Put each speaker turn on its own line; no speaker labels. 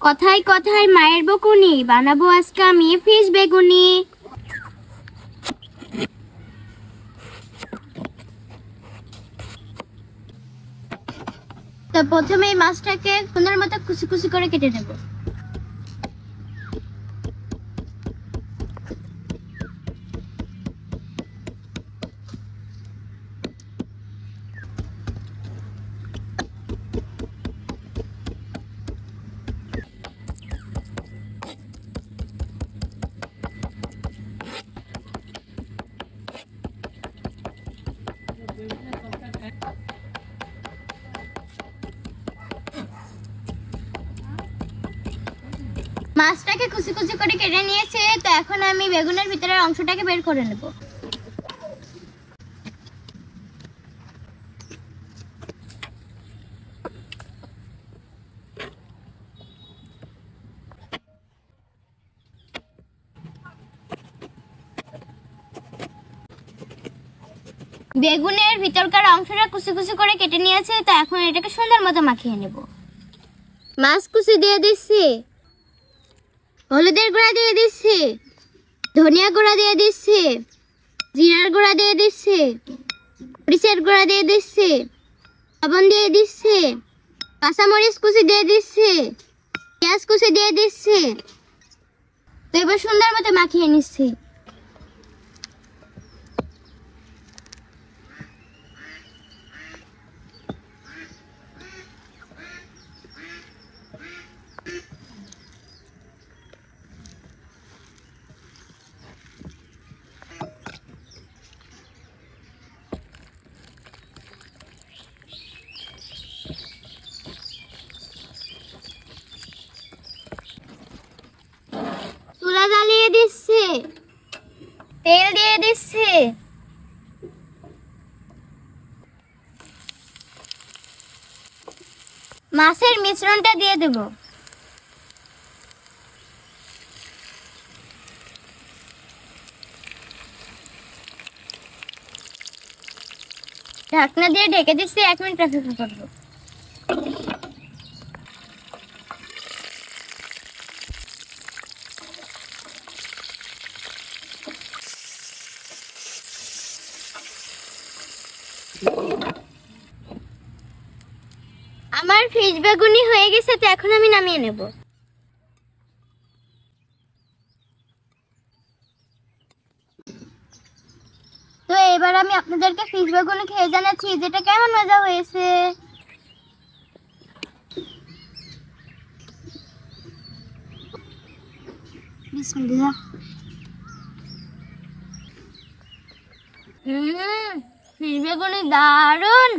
কথায় কথায় মায়ের বকুনি, বানাবো আজকে আমি ফিশ বেগুনি। তো প্রথমে এই মাছটাকে সুন্দর মতো কুচি কুচি করে কেটে নেব। মাছটাকে কুচি কুচি করে কেটে নিয়েছে। তো এখন আমি বেগুনের ভিতরের অংশটাকে বের করে নেব। বেগুনের ভিতরকার অংশটা কুচি কুচি করে কেটে নিয়েছে। তো এখন এটাকে সুন্দর মতো মাখিয়ে নেব। মাছ কুচি দিয়ে দিচ্ছি, হলুদের গুঁড়া দিয়ে দিচ্ছি, ধনিয়া গুঁড়া দিয়ে দিচ্ছি, জিরার গুঁড়া দিয়ে দিচ্ছি, মরিচের গুঁড়া দিয়ে দিচ্ছি, লবণ দিয়ে দিচ্ছি, কাঁচামরিচ কুচি দিয়ে দিচ্ছি, পেঁয়াজ কুচি দিয়ে দিচ্ছি। তো এবার সুন্দর মতো মাখিয়ে নিচ্ছি। চুলা জ্বালিয়ে দিচ্ছি, তেল দিয়ে দিচ্ছি, মাছের মিশ্রণটা দিয়ে দেব। ঢাকনা দিয়ে ঢেকে দিচ্ছি, 1 মিনিট অপেক্ষা করব। আমার ফিশ বেগুনি হয়ে গেছে। তো এখন আমি নামিয়ে নেব। তো এবার আমি আপনাদেরকে ফিশ বেগুনি খেয়ে জানাচ্ছি যেটা কেমন মজা হয়েছে। বিসমিল্লাহ। ফিশ বেগুনি দারুন।